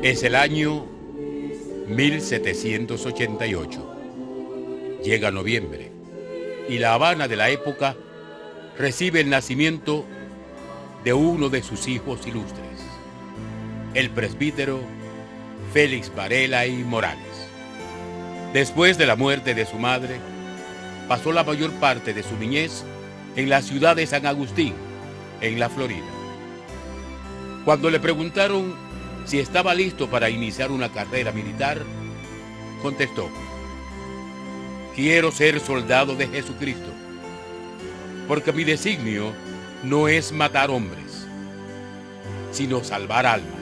Es el año 1788. Llega noviembre y La Habana de la época recibe el nacimiento de uno de sus hijos ilustres, el presbítero Félix Varela y Morales. Después de la muerte de su madre, pasó la mayor parte de su niñez en la ciudad de San Agustín, en la Florida. Cuando le preguntaron si estaba listo para iniciar una carrera militar, contestó: quiero ser soldado de Jesucristo, porque mi designio no es matar hombres, sino salvar almas.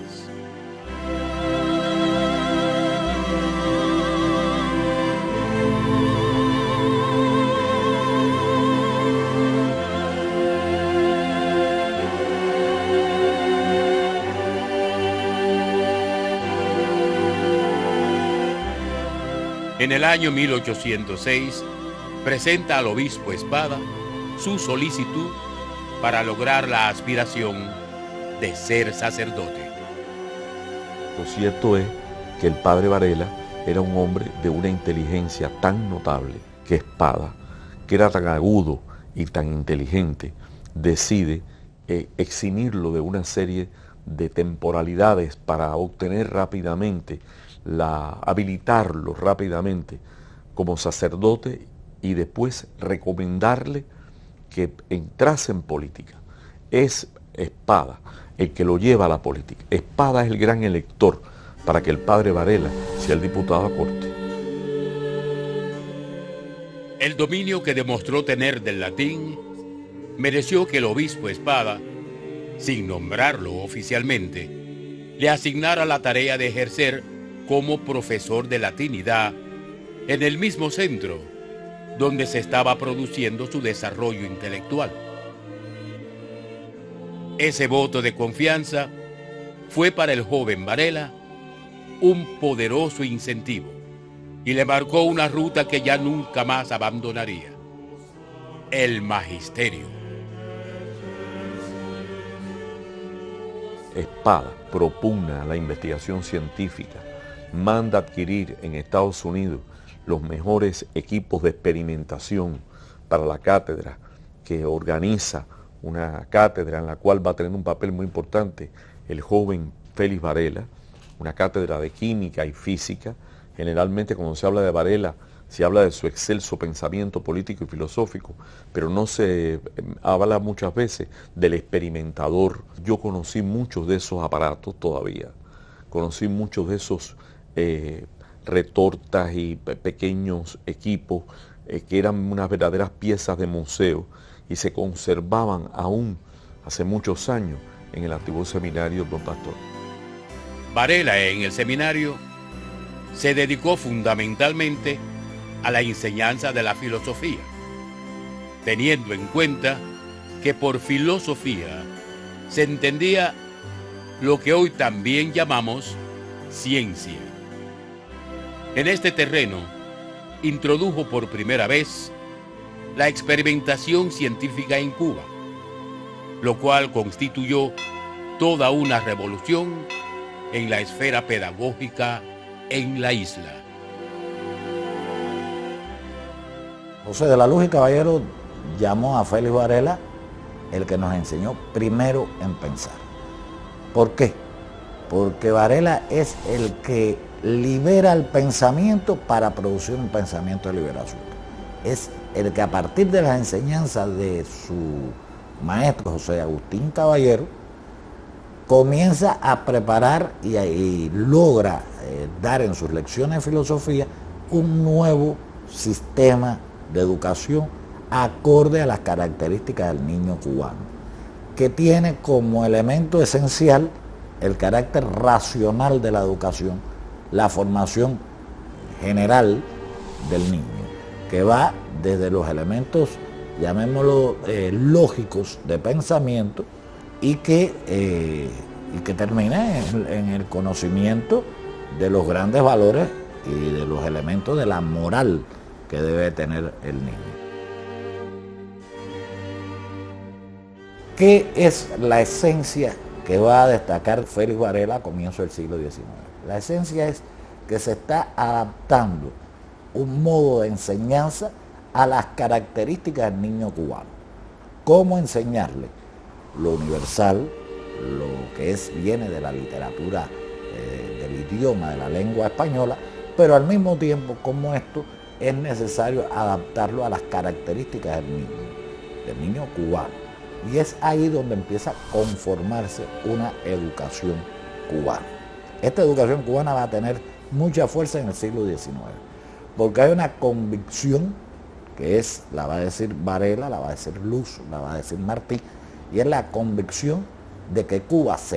En el año 1806, presenta al obispo Espada su solicitud para lograr la aspiración de ser sacerdote. Lo cierto es que el padre Varela era un hombre de una inteligencia tan notable que Espada, que era tan agudo y tan inteligente, decide eximirlo de una serie de temporalidades para obtener rápidamente, habilitarlo rápidamente como sacerdote y después recomendarle que entrase en política. Es Espada el que lo lleva a la política. Espada es el gran elector para que el padre Varela sea el diputado a corte. El dominio que demostró tener del latín mereció que el obispo Espada, sin nombrarlo oficialmente, le asignara la tarea de ejercer como profesor de latinidad en el mismo centro donde se estaba produciendo su desarrollo intelectual. Ese voto de confianza fue para el joven Varela un poderoso incentivo y le marcó una ruta que ya nunca más abandonaría: el magisterio. Espada propugna la investigación científica, manda adquirir en Estados Unidos los mejores equipos de experimentación para la cátedra, que organiza una cátedra en la cual va a tener un papel muy importante el joven Félix Varela, una cátedra de química y física. Generalmente cuando se habla de Varela se habla de su excelso pensamiento político y filosófico, pero no se habla muchas veces del experimentador. Yo conocí muchos de esos aparatos todavía, conocí muchos de esos retortas y pequeños equipos que eran unas verdaderas piezas de museo y se conservaban aún hace muchos años en el antiguo seminario Don Pastor. Varela en el seminario se dedicó fundamentalmente a la enseñanza de la filosofía, teniendo en cuenta que por filosofía se entendía lo que hoy también llamamos ciencia. En este terreno introdujo por primera vez la experimentación científica en Cuba, lo cual constituyó toda una revolución en la esfera pedagógica en la isla. José de la Luz y Caballero llamó a Félix Varela el que nos enseñó primero en pensar. ¿Por qué? Porque Varela es el que libera el pensamiento para producir un pensamiento de liberación. Es el que a partir de las enseñanzas de su maestro José Agustín Caballero comienza a preparar y logra dar en sus lecciones de filosofía un nuevo sistema de educación acorde a las características del niño cubano, que tiene como elemento esencial el carácter racional de la educación, la formación general del niño, que va desde los elementos, llamémoslo, lógicos de pensamiento y que termina en el conocimiento de los grandes valores y de los elementos de la moral que debe tener el niño. ¿Qué es la esencia que va a destacar Félix Varela a comienzos del siglo XIX? La esencia es que se está adaptando un modo de enseñanza a las características del niño cubano. ¿Cómo enseñarle lo universal, lo que viene de la literatura, del idioma, de la lengua española, pero al mismo tiempo cómo esto es necesario adaptarlo a las características del niño cubano? Y es ahí donde empieza a conformarse una educación cubana. Esta educación cubana va a tener mucha fuerza en el siglo XIX, porque hay una convicción que la va a decir Varela, la va a decir Luz, la va a decir Martí, y es la convicción de que Cuba, es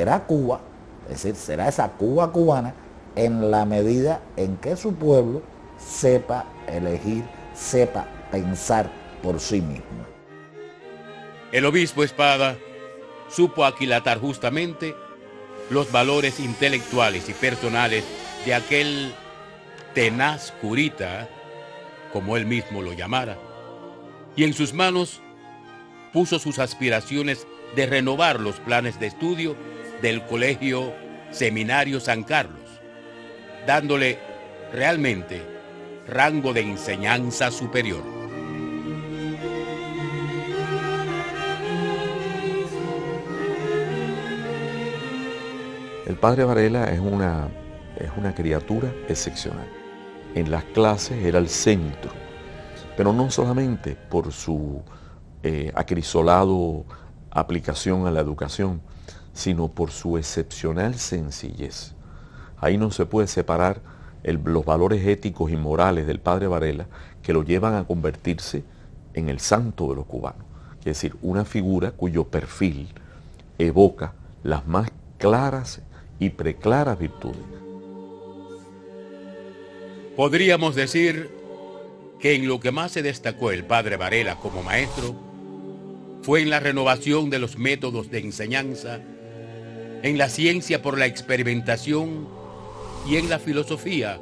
decir, será esa Cuba cubana en la medida en que su pueblo sepa elegir, sepa pensar por sí mismo. El obispo Espada supo aquilatar justamente los valores intelectuales y personales de aquel tenaz curita, como él mismo lo llamara, y en sus manos puso sus aspiraciones de renovar los planes de estudio del Colegio Seminario San Carlos, dándole realmente rango de enseñanza superior. El padre Varela es una criatura excepcional. En las clases era el centro, pero no solamente por su acrisolado aplicación a la educación, sino por su excepcional sencillez. Ahí no se puede separar los valores éticos y morales del padre Varela, que lo llevan a convertirse en el santo de los cubanos. Es decir, una figura cuyo perfil evoca las más claras y preclaras virtudes. Podríamos decir que en lo que más se destacó el padre Varela como maestro fue en la renovación de los métodos de enseñanza, en la ciencia por la experimentación y en la filosofía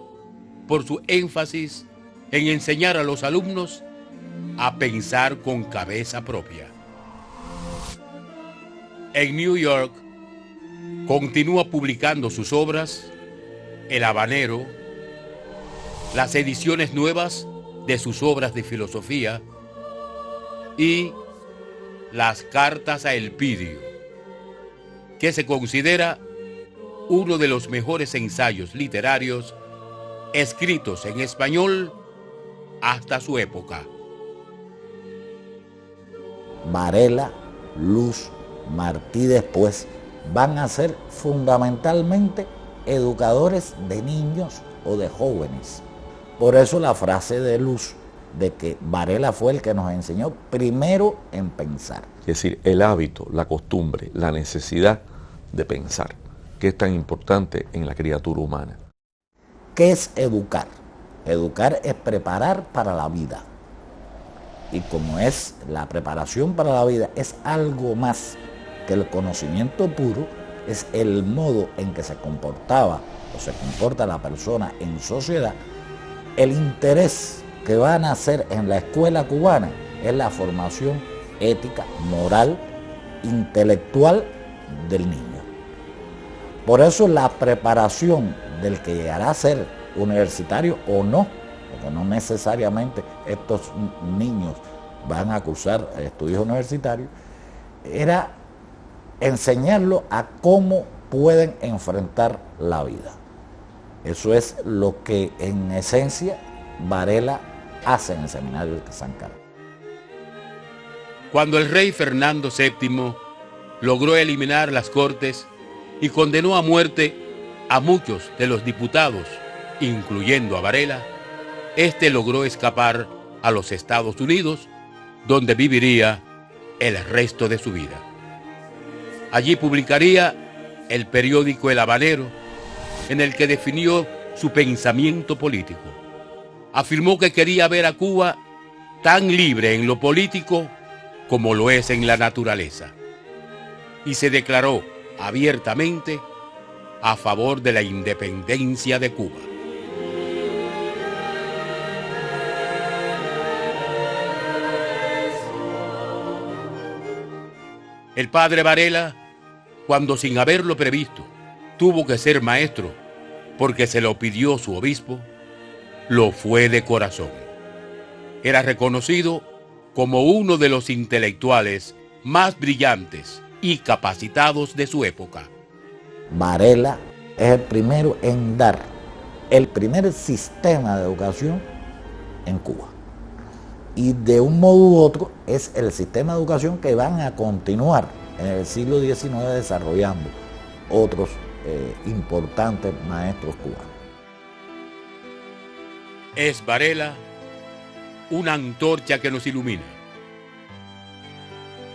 por su énfasis en enseñar a los alumnos a pensar con cabeza propia. En New York continúa publicando sus obras El Habanero, las ediciones nuevas de sus obras de filosofía y las Cartas a Elpidio, que se considera uno de los mejores ensayos literarios escritos en español hasta su época. Varela, Luz, Martí después van a ser fundamentalmente educadores de niños o de jóvenes. Por eso la frase de Luz de que Varela fue el que nos enseñó primero en pensar. Es decir, el hábito, la costumbre, la necesidad de pensar, que es tan importante en la criatura humana. ¿Qué es educar? Educar es preparar para la vida. Y como es la preparación para la vida, es algo más que el conocimiento puro, es el modo en que se comportaba o se comporta la persona en sociedad. El interés que va a nacer en la escuela cubana es la formación ética, moral, intelectual del niño. Por eso la preparación del que llegará a ser universitario o no, porque no necesariamente estos niños van a cursar estudios universitarios, era enseñarlo a cómo pueden enfrentar la vida. Eso es lo que en esencia Varela hace en el seminario de San Carlos. Cuando el rey Fernando VII logró eliminar las Cortes y condenó a muerte a muchos de los diputados, incluyendo a Varela, este logró escapar a los Estados Unidos, donde viviría el resto de su vida. Allí publicaría el periódico El Habanero, en el que definió su pensamiento político. Afirmó que quería ver a Cuba tan libre en lo político como lo es en la naturaleza, y se declaró abiertamente a favor de la independencia de Cuba. El padre Varela, cuando sin haberlo previsto tuvo que ser maestro porque se lo pidió su obispo, lo fue de corazón. Era reconocido como uno de los intelectuales más brillantes y capacitados de su época. Varela es el primero en dar el primer sistema de educación en Cuba. Y de un modo u otro es el sistema de educación que van a continuar en el siglo XIX desarrollando otros importantes maestros cubanos. Es Varela una antorcha que nos ilumina,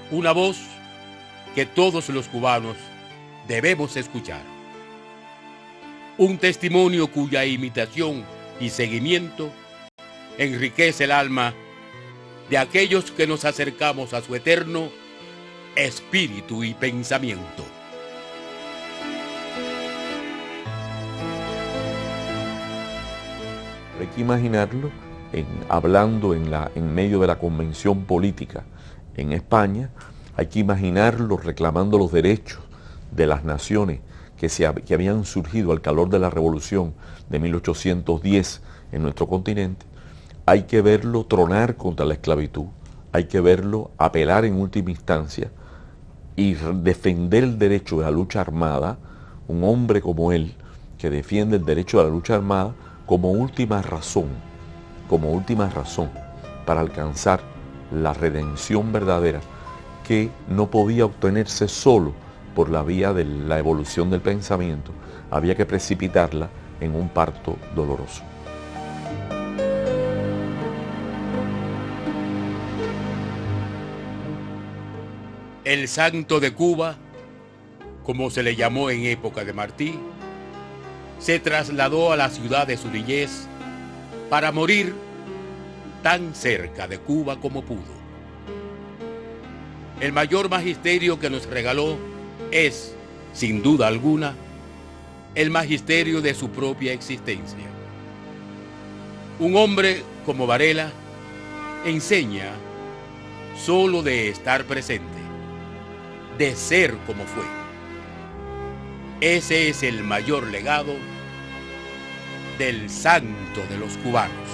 una voz que todos los cubanos debemos escuchar, un testimonio cuya imitación y seguimiento enriquece el alma de aquellos que nos acercamos a su eterno espíritu y pensamiento. Hay que imaginarlo hablando en medio de la convención política en España, hay que imaginarlo reclamando los derechos de las naciones que habían surgido al calor de la revolución de 1810 en nuestro continente. Hay que verlo tronar contra la esclavitud, hay que verlo apelar en última instancia y defender el derecho de la lucha armada, un hombre como él, que defiende el derecho de la lucha armada como última razón para alcanzar la redención verdadera que no podía obtenerse solo por la vía de la evolución del pensamiento, había que precipitarla en un parto doloroso. El Santo de Cuba, como se le llamó en época de Martí, se trasladó a la ciudad de su niñez para morir tan cerca de Cuba como pudo. El mayor magisterio que nos regaló es, sin duda alguna, el magisterio de su propia existencia. Un hombre como Varela enseña solo de estar presente, de ser como fue. Ese es el mayor legado del santo de los cubanos.